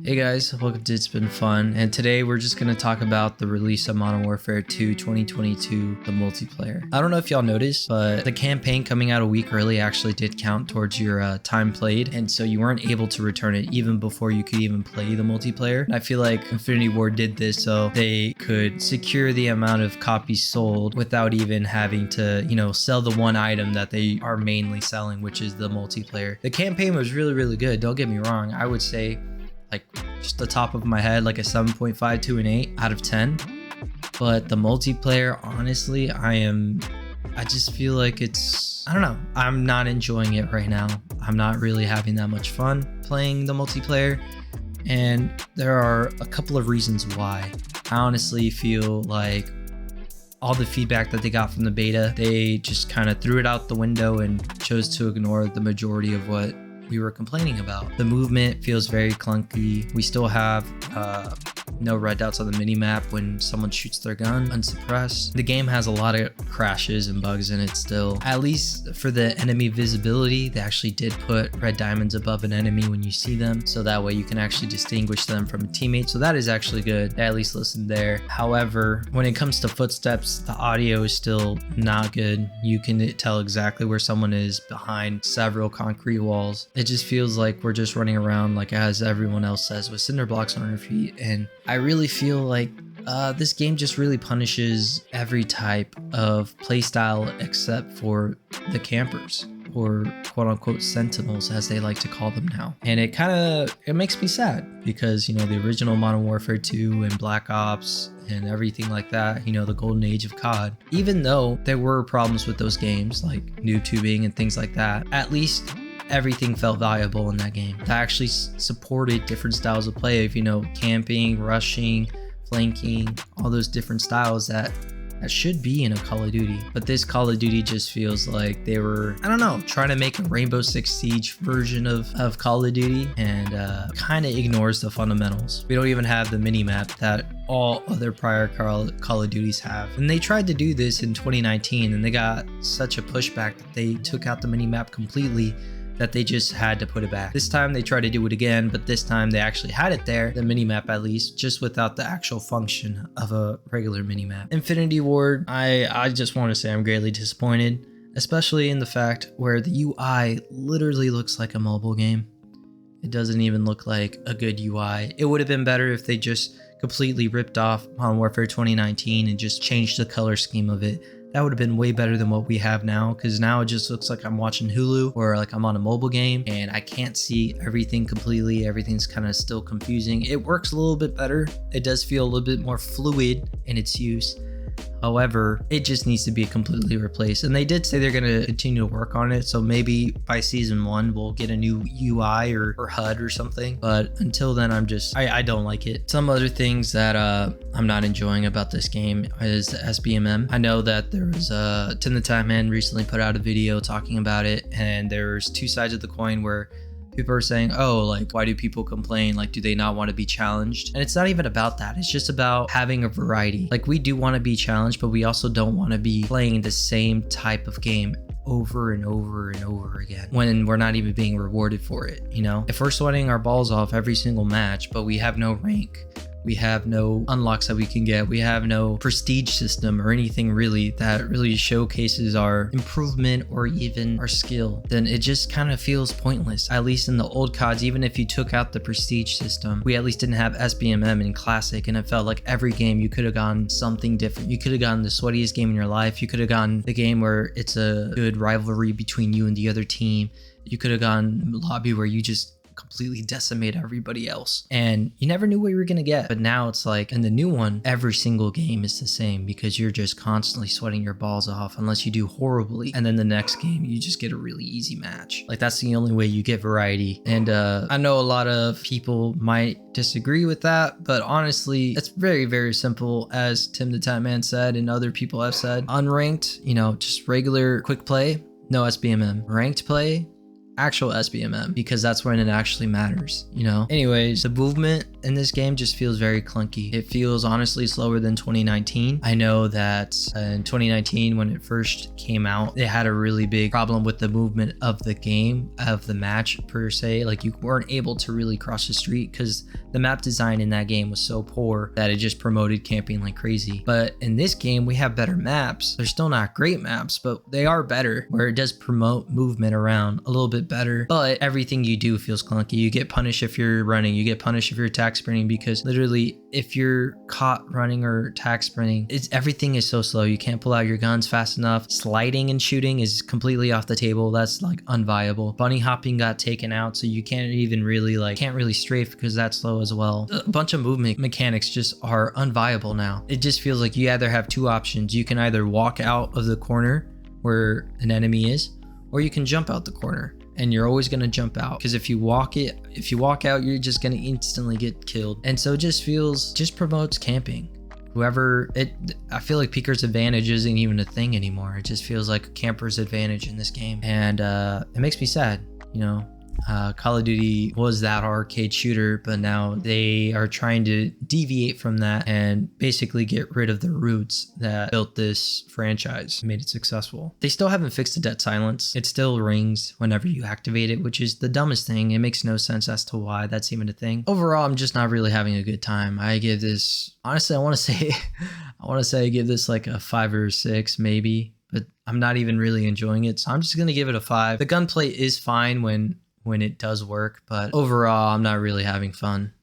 Hey guys, welcome to It's Been Fun, and today we're just going to talk about the release of Modern Warfare 2 2022, the multiplayer. I don't know if y'all noticed, but the campaign coming out a week early actually did count towards your time played, and so you weren't able to return it even before you could even play the multiplayer. And I feel like Infinity Ward did this so they could secure the amount of copies sold without even having to, sell the one item that they are mainly selling, which is the multiplayer. The campaign was really good, don't get me wrong. I would say just the top of my head, like a 7.5 to an 8 out of 10. But the multiplayer, honestly, I just feel like I don't know, I'm not enjoying it right now. I'm not really having that much fun playing the multiplayer, and there are a couple of reasons why. I honestly feel like all the feedback that they got from the beta, they just kind of threw it out the window and chose to ignore the majority of what we were complaining about. The movement feels very clunky. We still have no red dots on the minimap when someone shoots their gun unsuppressed. The game has a lot of crashes and bugs in it still. At least for the enemy visibility, they actually did put red diamonds above an enemy when you see them, so that way you can actually distinguish them from a teammate. So that is actually good. They at least listened there. However, when it comes to footsteps, the audio is still not good. You can tell exactly where someone is behind several concrete walls. It just feels like we're just running around like as everyone else says, with cinder blocks on our feet. And I really feel like this game just really punishes every type of playstyle except for the campers, or quote unquote sentinels as they like to call them now. And it makes me sad because, the original Modern Warfare 2 and Black Ops and everything like that, the golden age of COD, even though there were problems with those games like noob tubing and things like that, at least everything felt valuable in that game. That actually supported different styles of play of, camping, rushing, flanking, all those different styles that should be in a Call of Duty. But this Call of Duty just feels like they were, I don't know, trying to make a Rainbow Six Siege version of Call of Duty, and kind of ignores the fundamentals. We don't even have the mini-map that all other prior Call of Duties have. And they tried to do this in 2019 and they got such a pushback that they took out the mini-map completely, that they just had to put it back. This time they tried to do it again, but this time they actually had it there, the minimap at least, just without the actual function of a regular minimap. Infinity Ward, I just want to say I'm greatly disappointed, especially in the fact where the UI literally looks like a mobile game. It doesn't even look like a good UI. It would have been better if they just completely ripped off Modern Warfare 2019 and just changed the color scheme of it. That would have been way better than what we have now, because now it just looks like I'm watching Hulu or like I'm on a mobile game and I can't see everything completely. Everything's kind of still confusing. It works a little bit better. It does feel a little bit more fluid in its use. However, it just needs to be completely replaced. And they did say they're going to continue to work on it. So maybe by season 1, we'll get a new UI or HUD or something. But until then, I don't like it. Some other things that I'm not enjoying about this game is SBMM. I know that there was Tim the Time Man recently put out a video talking about it. And there's two sides of the coin where people are saying, oh, like, why do people complain? Like, do they not want to be challenged? And it's not even about that. It's just about having a variety. Like, we do want to be challenged, but we also don't want to be playing the same type of game over and over and over again when we're not even being rewarded for it. If we're sweating our balls off every single match, but we have no rank, we have no unlocks that we can get, we have no prestige system or anything really that really showcases our improvement or even our skill, then it just kind of feels pointless. At least in the old CODs, even if you took out the prestige system, we at least didn't have SBMM in classic, and it felt like every game you could have gone something different. You could have gone the sweatiest game in your life. You could have gone the game where it's a good rivalry between you and the other team. You could have gone lobby where you just completely decimate everybody else and you never knew what you were gonna get. But now it's like in the new one, every single game is the same because you're just constantly sweating your balls off unless you do horribly, and then the next game you just get a really easy match. Like, that's the only way you get variety. And I know a lot of people might disagree with that, but honestly it's very simple. As Tim the Time Man said and other people have said, unranked, just regular quick play, no SBMM. Ranked play, actual SBMM, because that's when it actually matters, you know? Anyways, the movement in this game just feels very clunky. It feels honestly slower than 2019. I know that in 2019, when it first came out, it had a really big problem with the movement of the game, of the match per se. Like, you weren't able to really cross the street because the map design in that game was so poor that it just promoted camping like crazy. But in this game, we have better maps. They're still not great maps, but they are better, where it does promote movement around a little bit better, but everything you do feels clunky. You get punished if you're running, you get punished if you're attack sprinting, because literally if you're caught running or attack sprinting, everything is so slow. You can't pull out your guns fast enough. Sliding and shooting is completely off the table. That's like unviable. Bunny hopping got taken out, so you can't even really can't really strafe because that's slow as well. A bunch of movement mechanics just are unviable now. It just feels like you either have two options. You can either walk out of the corner where an enemy is, or you can jump out the corner, and you're always going to jump out, because if you walk out, you're just going to instantly get killed. And so it just promotes camping. I feel like Peeker's advantage isn't even a thing anymore. It just feels like a camper's advantage in this game, and it makes me sad, you know. Call of Duty was that arcade shooter, but now they are trying to deviate from that and basically get rid of the roots that built this franchise, made it successful. They still haven't fixed the dead silence. It still rings whenever you activate it, which is the dumbest thing. It makes no sense as to why that's even a thing. Overall, I'm just not really having a good time. I give this, honestly, I want to say I give this like a 5 or 6 maybe, but I'm not even really enjoying it, so I'm just gonna give it a 5. The gunplay is fine when it does work, but overall, I'm not really having fun.